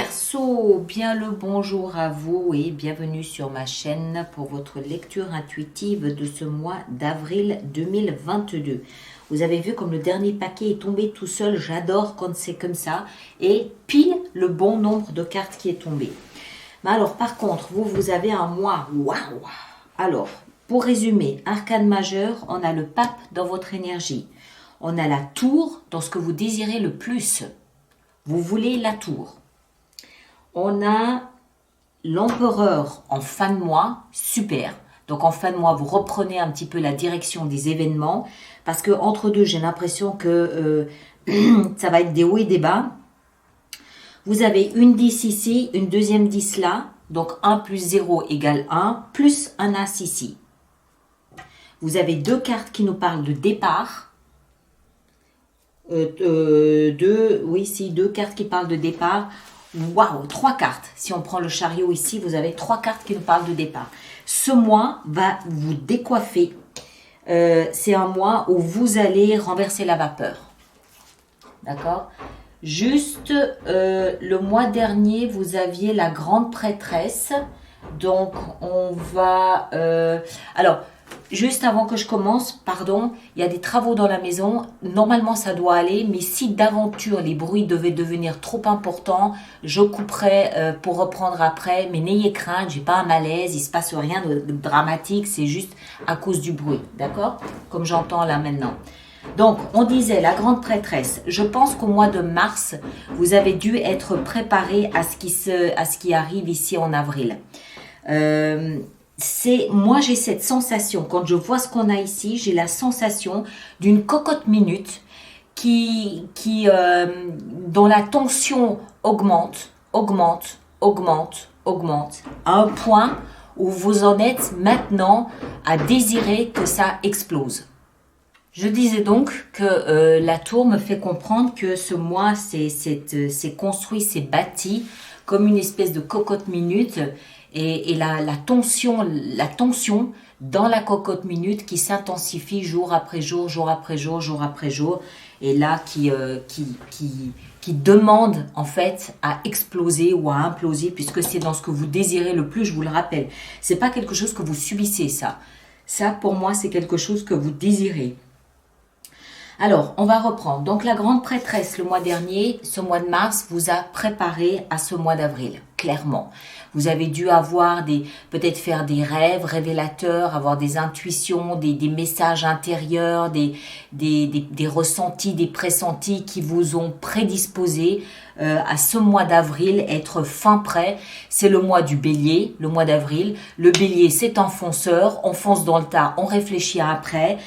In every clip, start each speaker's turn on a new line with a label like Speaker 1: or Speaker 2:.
Speaker 1: Verseau, bien le bonjour à vous et bienvenue sur ma chaîne pour votre lecture intuitive de ce mois d'avril 2022. Vous avez vu comme le dernier paquet est tombé tout seul, j'adore quand c'est comme ça, et pile le bon nombre de cartes qui est tombé. Mais alors par contre, vous avez un mois, waouh. Alors, pour résumer, arcane majeur, on a le pape dans votre énergie. On a la tour dans ce que vous désirez le plus. Vous voulez la tour. On a l'empereur en fin de mois, super. Donc en fin de mois, vous reprenez un petit peu la direction des événements. Parce que entre deux, j'ai l'impression que ça va être des hauts et des bas. Vous avez une 10 ici, une deuxième 10 là. Donc 1 plus 0 égale 1, plus un as ici. Vous avez deux cartes qui nous parlent de départ. Deux cartes qui parlent de départ. Waouh, trois cartes. Si on prend le chariot ici, vous avez trois cartes qui nous parlent de départ. Ce mois va vous décoiffer. C'est un mois où vous allez renverser la vapeur. D'accord ? Juste, le mois dernier, vous aviez la grande prêtresse. Donc, on va... alors, juste avant que je commence, pardon, il y a des travaux dans la maison. Normalement, ça doit aller, mais si d'aventure les bruits devaient devenir trop importants, je couperai pour reprendre après. Mais n'ayez crainte, j'ai pas un malaise, il se passe rien de dramatique, c'est juste à cause du bruit, d'accord? Comme j'entends là maintenant. Donc, on disait la grande prêtresse. Je pense qu'au mois de mars, vous avez dû être préparé à ce qui arrive ici en avril. Moi j'ai cette sensation, quand je vois ce qu'on a ici, j'ai la sensation d'une cocotte minute dont la tension augmente, à un point où vous en êtes maintenant à désirer que ça explose. Je disais donc que la tour me fait comprendre que ce mois c'est construit, c'est bâti comme une espèce de cocotte minute. Et la tension dans la cocotte minute qui s'intensifie jour après jour, jour après jour, jour après jour, et là qui demande en fait à exploser ou à imploser, puisque c'est dans ce que vous désirez le plus, je vous le rappelle. C'est pas quelque chose que vous subissez, ça. Ça, pour moi, c'est quelque chose que vous désirez. Alors, on va reprendre. Donc, la grande prêtresse, le mois dernier, ce mois de mars, vous a préparé à ce mois d'avril, clairement. Vous avez dû avoir peut-être faire des rêves révélateurs, avoir des intuitions, des messages intérieurs, des ressentis, des pressentis qui vous ont prédisposé à ce mois d'avril, être fin prêt. C'est le mois du bélier, le mois d'avril. Le bélier, c'est un fonceur, on fonce dans le tas, on réfléchit après.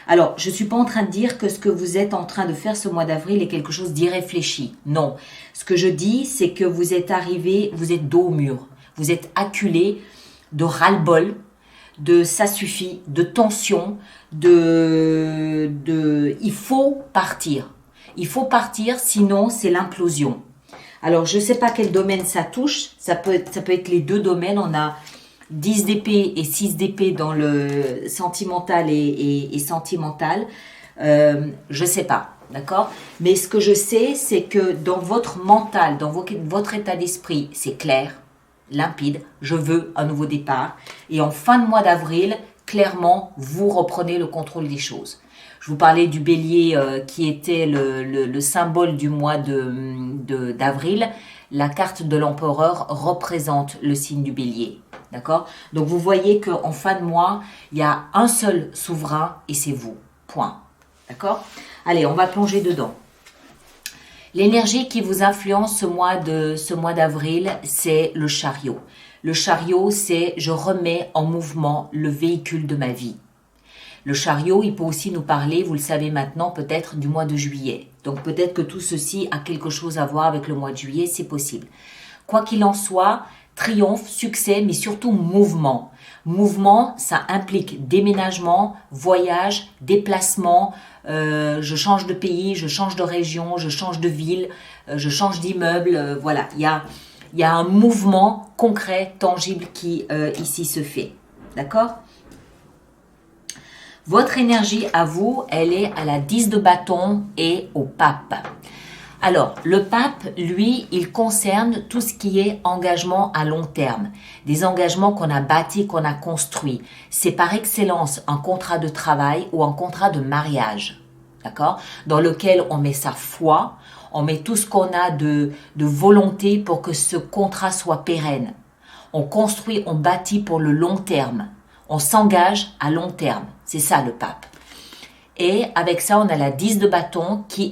Speaker 1: Alors, je suis pas en train de dire que ce que vous êtes en train de faire ce mois d'avril est quelque chose d'irréfléchi. Non. Ce que je dis, c'est que vous êtes arrivé, vous êtes dos au mur. Vous êtes acculé de ras-le-bol, de ça suffit, de tension, il faut partir. Il faut partir, sinon c'est l'implosion. Alors, je ne sais pas quel domaine ça touche. Ça peut être les deux domaines. On a 10 d'épée et 6 d'épée dans le sentimental et sentimental. Je ne sais pas, d'accord? Mais ce que je sais, c'est que dans votre mental, dans votre état d'esprit, c'est clair, limpide. Je veux un nouveau départ. Et en fin de mois d'avril, clairement, vous reprenez le contrôle des choses. Je vous parlais du bélier qui était le symbole du mois d'avril. La carte de l'empereur représente le signe du bélier. D'accord? Donc vous voyez qu'en fin de mois, il y a un seul souverain et c'est vous. Point. D'accord? Allez, on va plonger dedans. L'énergie qui vous influence ce mois d'avril, c'est le chariot. Le chariot, c'est je remets en mouvement le véhicule de ma vie. Le chariot, il peut aussi nous parler, vous le savez maintenant, peut-être du mois de juillet. Donc peut-être que tout ceci a quelque chose à voir avec le mois de juillet, c'est possible. Quoi qu'il en soit, triomphe, succès, mais surtout mouvement. Mouvement, ça implique déménagement, voyage, déplacement. Je change de pays, je change de région, je change de ville, je change d'immeuble. Voilà, il y a un mouvement concret, tangible qui ici se fait. D'accord ? Votre énergie à vous, elle est à la 10 de bâton et au pape. Alors, le pape, lui, il concerne tout ce qui est engagement à long terme, des engagements qu'on a bâtis, qu'on a construits. C'est par excellence un contrat de travail ou un contrat de mariage, d'accord? Dans lequel on met sa foi, on met tout ce qu'on a de volonté pour que ce contrat soit pérenne. On construit, on bâtit pour le long terme. On s'engage à long terme. C'est ça le pape. Et avec ça, on a la 10 de bâton qui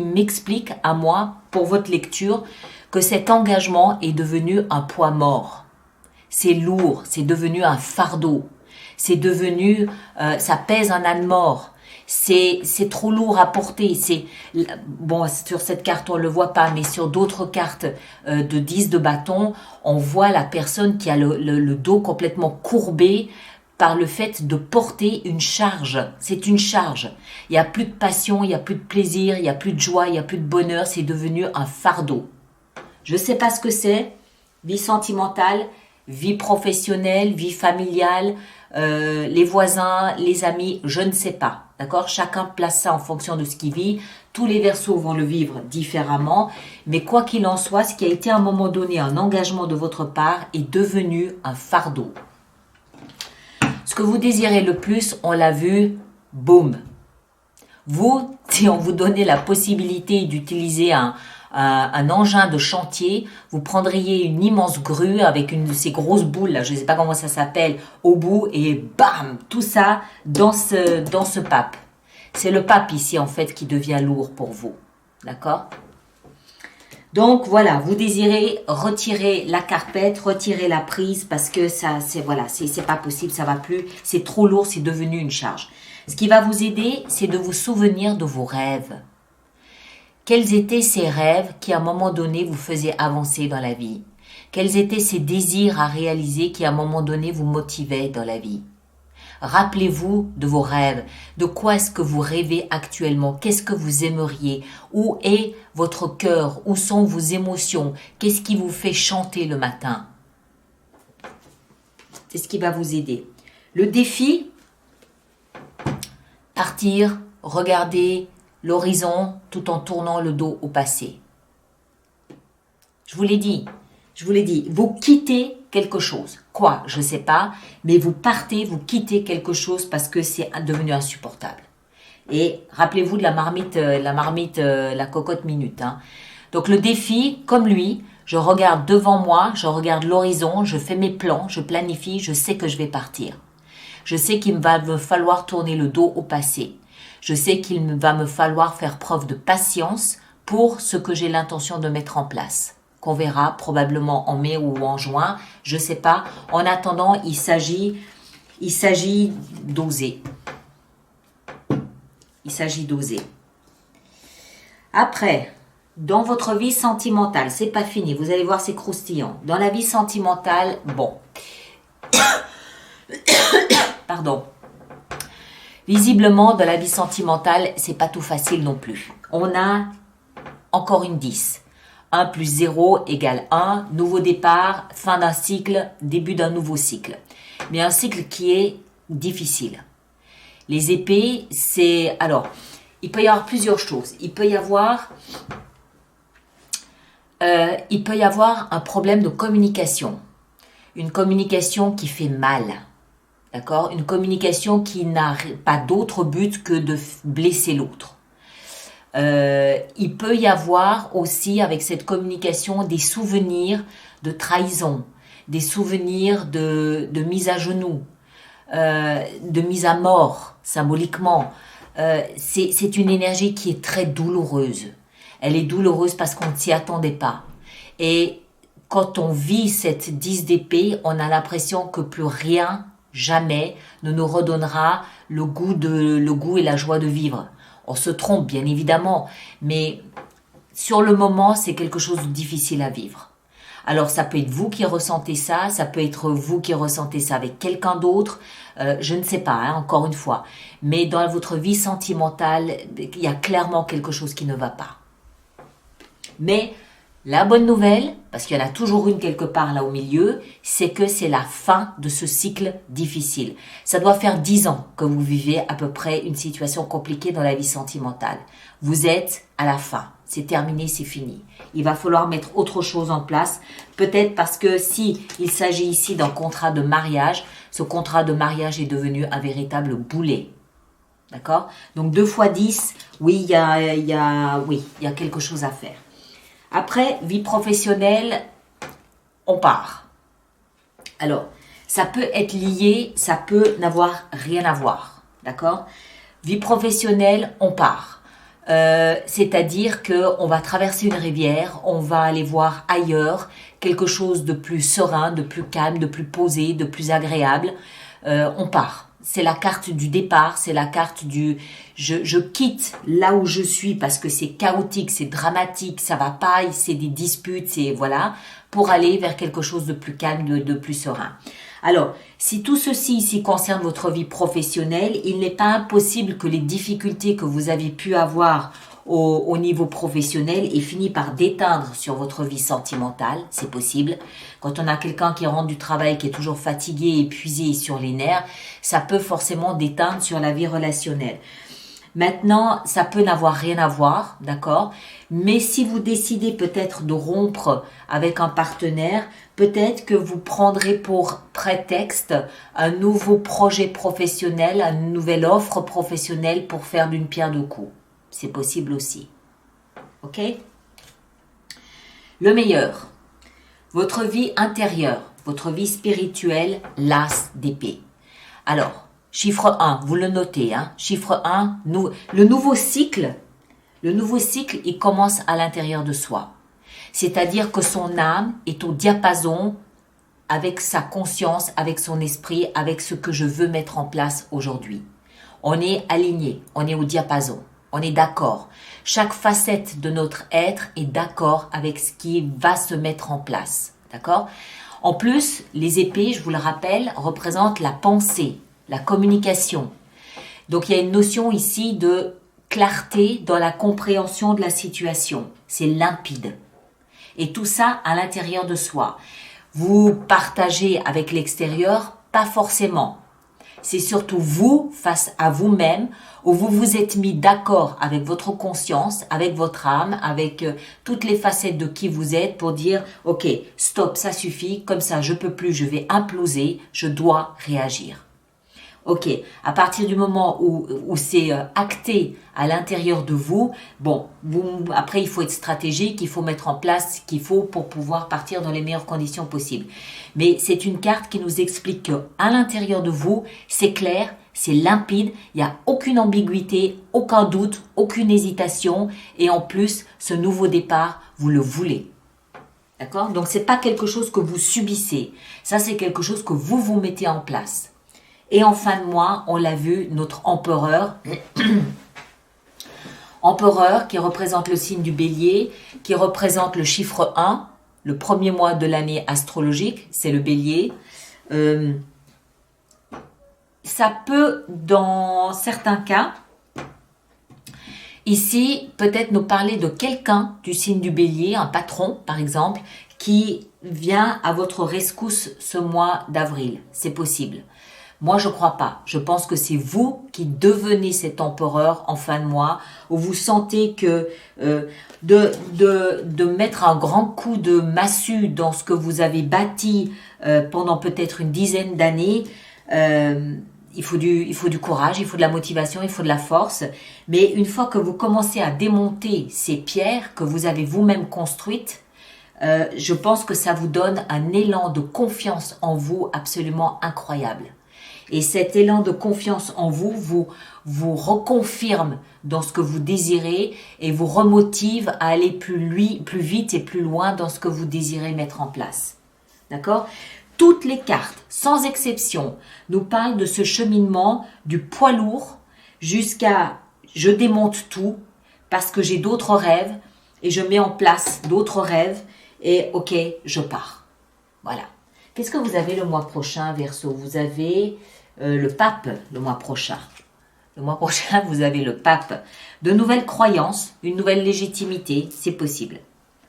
Speaker 1: m'explique à moi, pour votre lecture, que cet engagement est devenu un poids mort. C'est lourd, c'est devenu un fardeau. C'est devenu, ça pèse un âne mort. C'est trop lourd à porter. Bon, sur cette carte, on ne le voit pas, mais sur d'autres cartes de 10 de bâton, on voit la personne qui a le dos complètement courbé, par le fait de porter une charge. C'est une charge. Il n'y a plus de passion, il n'y a plus de plaisir, il n'y a plus de joie, il n'y a plus de bonheur. C'est devenu un fardeau. Je ne sais pas ce que c'est. Vie sentimentale, vie professionnelle, vie familiale, les voisins, les amis, je ne sais pas. D'accord? Chacun place ça en fonction de ce qu'il vit. Tous les Verseaux vont le vivre différemment. Mais quoi qu'il en soit, ce qui a été à un moment donné un engagement de votre part est devenu un fardeau. Ce que vous désirez le plus, on l'a vu, boum. Vous, si on vous donnait la possibilité d'utiliser un engin de chantier, vous prendriez une immense grue avec une de ces grosses boules, là, je ne sais pas comment ça s'appelle, au bout, et bam, tout ça dans ce pape. C'est le pape ici, en fait, qui devient lourd pour vous. D'accord ? Donc voilà, vous désirez retirer la carpette, retirer la prise parce que ça, c'est pas possible, ça va plus, c'est trop lourd, c'est devenu une charge. Ce qui va vous aider, c'est de vous souvenir de vos rêves. Quels étaient ces rêves qui à un moment donné vous faisaient avancer dans la vie? Quels étaient ces désirs à réaliser qui à un moment donné vous motivaient dans la vie? Rappelez-vous de vos rêves. De quoi est-ce que vous rêvez actuellement? Qu'est-ce que vous aimeriez? Où est votre cœur? Où sont vos émotions? Qu'est-ce qui vous fait chanter le matin? C'est ce qui va vous aider. Le défi, partir, regarder l'horizon tout en tournant le dos au passé. Je vous l'ai dit, vous quittez quelque chose. Quoi? Je ne sais pas, mais vous partez, vous quittez quelque chose parce que c'est devenu insupportable. Et rappelez-vous de la cocotte minute. Hein. Donc le défi, comme lui, je regarde devant moi, je regarde l'horizon, je fais mes plans, je planifie, je sais que je vais partir. Je sais qu'il va me falloir tourner le dos au passé. Je sais qu'il va me falloir faire preuve de patience pour ce que j'ai l'intention de mettre en place. Qu'on verra probablement en mai ou en juin, je ne sais pas. En attendant, il s'agit d'oser. Il s'agit d'oser. Après, dans votre vie sentimentale, c'est pas fini, vous allez voir, c'est croustillant. Dans la vie sentimentale, bon. Pardon. Visiblement, dans la vie sentimentale, c'est pas tout facile non plus. On a encore une 10. 1 plus 0 égale 1, nouveau départ, fin d'un cycle, début d'un nouveau cycle. Mais un cycle qui est difficile. Les épées, c'est... Alors, il peut y avoir plusieurs choses. Il peut y avoir un problème de communication. Une communication qui fait mal. D'accord? Une communication qui n'a pas d'autre but que de blesser l'autre. Il peut y avoir aussi avec cette communication des souvenirs de trahison, des souvenirs de mise à genoux, de mise à mort symboliquement. C'est une énergie qui est très douloureuse. Elle est douloureuse parce qu'on ne s'y attendait pas. Et quand on vit cette 10 d'épée, on a l'impression que plus rien, jamais, ne nous redonnera le goût et la joie de vivre. On se trompe, bien évidemment, mais sur le moment, c'est quelque chose de difficile à vivre. Alors, ça peut être vous qui ressentez ça, ça peut être vous qui ressentez ça avec quelqu'un d'autre, je ne sais pas, hein, encore une fois. Mais dans votre vie sentimentale, il y a clairement quelque chose qui ne va pas. Mais la bonne nouvelle, parce qu'il y en a toujours une quelque part là au milieu, c'est que c'est la fin de ce cycle difficile. Ça doit faire 10 ans que vous vivez à peu près une situation compliquée dans la vie sentimentale. Vous êtes à la fin. C'est terminé, c'est fini. Il va falloir mettre autre chose en place. Peut-être parce que si il s'agit ici d'un contrat de mariage, ce contrat de mariage est devenu un véritable boulet. D'accord? Donc 2 fois 10, oui, il y a quelque chose à faire. Après, vie professionnelle, on part. Alors, ça peut être lié, ça peut n'avoir rien à voir. D'accord? Vie professionnelle, on part. C'est-à-dire qu'on va traverser une rivière, on va aller voir ailleurs quelque chose de plus serein, de plus calme, de plus posé, de plus agréable. On part. C'est la carte du départ, c'est la carte du je quitte là où je suis parce que c'est chaotique, c'est dramatique, ça va pas, c'est des disputes, c'est voilà, pour aller vers quelque chose de plus calme, de plus serein. Alors, si tout ceci ici concerne votre vie professionnelle, il n'est pas impossible que les difficultés que vous avez pu avoir au niveau professionnel aient fini par déteindre sur votre vie sentimentale. C'est possible. Quand on a quelqu'un qui rentre du travail, qui est toujours fatigué, épuisé et sur les nerfs, ça peut forcément déteindre sur la vie relationnelle. Maintenant, ça peut n'avoir rien à voir, d'accord? Mais si vous décidez peut-être de rompre avec un partenaire, peut-être que vous prendrez pour prétexte un nouveau projet professionnel, une nouvelle offre professionnelle pour faire d'une pierre deux coups. C'est possible aussi. Ok? Le meilleur. Votre vie intérieure, votre vie spirituelle, l'as d'épée. Alors, chiffre 1, vous le notez, hein? Chiffre 1, le nouveau cycle, il commence à l'intérieur de soi. C'est-à-dire que son âme est au diapason avec sa conscience, avec son esprit, avec ce que je veux mettre en place aujourd'hui. On est aligné, on est au diapason, on est d'accord. Chaque facette de notre être est d'accord avec ce qui va se mettre en place. D'accord? En plus, les épées, je vous le rappelle, représentent la pensée, la communication. Donc il y a une notion ici de clarté dans la compréhension de la situation. C'est limpide. Et tout ça à l'intérieur de soi. Vous partagez avec l'extérieur, pas forcément. C'est surtout vous face à vous-même où vous vous êtes mis d'accord avec votre conscience, avec votre âme, avec toutes les facettes de qui vous êtes pour dire « Ok, stop, ça suffit, comme ça je peux plus, je vais imploser, je dois réagir ». Ok, à partir du moment où c'est acté à l'intérieur de vous, bon, après il faut être stratégique, il faut mettre en place ce qu'il faut pour pouvoir partir dans les meilleures conditions possibles. Mais c'est une carte qui nous explique que à l'intérieur de vous, c'est clair, c'est limpide, il n'y a aucune ambiguïté, aucun doute, aucune hésitation, et en plus, ce nouveau départ, vous le voulez. D'accord? Donc c'est pas quelque chose que vous subissez, ça c'est quelque chose que vous vous mettez en place. Et en fin de mois, on l'a vu, notre empereur, empereur qui représente le signe du bélier, qui représente le chiffre 1, le premier mois de l'année astrologique, c'est le bélier. Ça peut, dans certains cas, ici, peut-être nous parler de quelqu'un du signe du bélier, un patron par exemple, qui vient à votre rescousse ce mois d'avril. C'est possible. Moi, je crois pas. Je pense que c'est vous qui devenez cet empereur en fin de mois, où vous sentez que de mettre un grand coup de massue dans ce que vous avez bâti pendant peut-être une dizaine d'années, il faut du courage, il faut de la motivation, il faut de la force. Mais une fois que vous commencez à démonter ces pierres que vous avez vous-même construites, je pense que ça vous donne un élan de confiance en vous absolument incroyable. Et cet élan de confiance en vous reconfirme dans ce que vous désirez et vous remotive à aller plus vite et plus loin dans ce que vous désirez mettre en place. D'accord ? Toutes les cartes, sans exception, nous parlent de ce cheminement du poids lourd jusqu'à je démonte tout parce que j'ai d'autres rêves et je mets en place d'autres rêves et ok, je pars. Voilà. Qu'est-ce que vous avez le mois prochain, Verseau? Vous avez le pape le mois prochain. Le mois prochain, vous avez le pape. De nouvelles croyances, une nouvelle légitimité, c'est possible.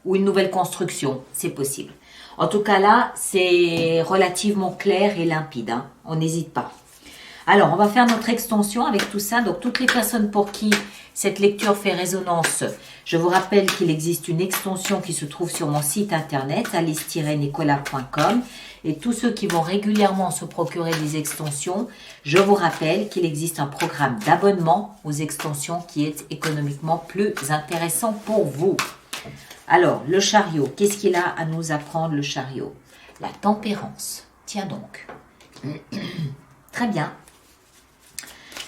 Speaker 1: Ou une nouvelle construction, c'est possible. En tout cas là, c'est relativement clair et limpide. Hein. On n'hésite pas. Alors, on va faire notre extension avec tout ça. Donc, toutes les personnes pour qui cette lecture fait résonance, je vous rappelle qu'il existe une extension qui se trouve sur mon site internet, alice-nicolas.com. Et tous ceux qui vont régulièrement se procurer des extensions, je vous rappelle qu'il existe un programme d'abonnement aux extensions qui est économiquement plus intéressant pour vous. Alors, le chariot, qu'est-ce qu'il a à nous apprendre, le chariot? La tempérance. Tiens donc. Très bien.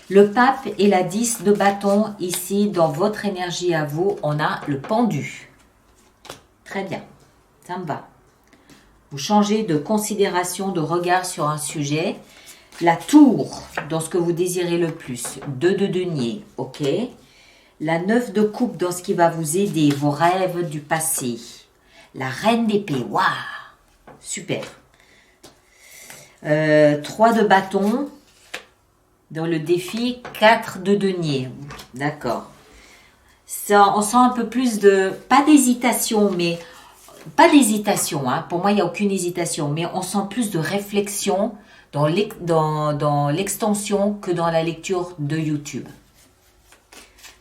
Speaker 1: Le pape et la 10 de bâton, ici, dans votre énergie à vous, on a le pendu. Très bien, ça me va. Vous changez de considération, de regard sur un sujet. La tour, dans ce que vous désirez le plus. 2 de denier, ok. La 9 de coupe, dans ce qui va vous aider, vos rêves du passé. La reine d'épée, waouh, super. 3 de bâton. Dans le défi, 4 de denier. D'accord. Ça, on sent un peu plus de... Pas d'hésitation, mais... Pas d'hésitation, hein. Pour moi, il n'y a aucune hésitation. Mais on sent plus de réflexion dans l'extension que dans la lecture de YouTube.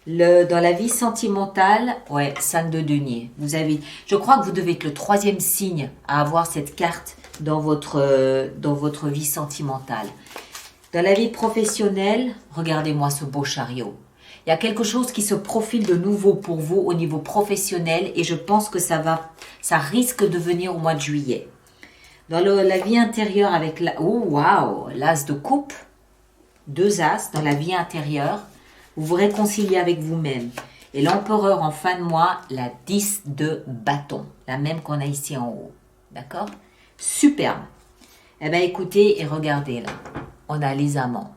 Speaker 1: Dans la vie sentimentale, ouais, 5 de denier. Je crois que vous devez être le 3e signe à avoir cette carte dans votre vie sentimentale. Dans la vie professionnelle, regardez-moi ce beau chariot. Il y a quelque chose qui se profile de nouveau pour vous au niveau professionnel et je pense que ça risque de venir au mois de juillet. Dans la vie intérieure avec l'as de coupe, 2 as dans la vie intérieure, vous vous réconciliez avec vous-même. Et l'empereur en fin de mois, la 10 de bâton, la même qu'on a ici en haut. D'accord? Superbe. Eh bien écoutez et regardez là. On a les amants.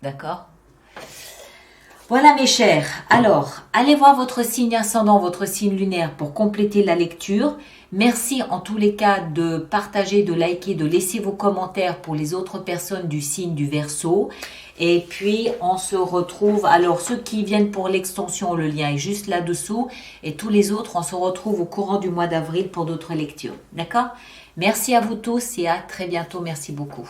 Speaker 1: D'accord? Voilà mes chers. Alors, allez voir votre signe ascendant, votre signe lunaire pour compléter la lecture. Merci en tous les cas de partager, de liker, de laisser vos commentaires pour les autres personnes du signe du Verseau. Et puis, on se retrouve. Alors, ceux qui viennent pour l'extension, le lien est juste là-dessous. Et tous les autres, on se retrouve au courant du mois d'avril pour d'autres lectures. D'accord? Merci à vous tous et à très bientôt. Merci beaucoup.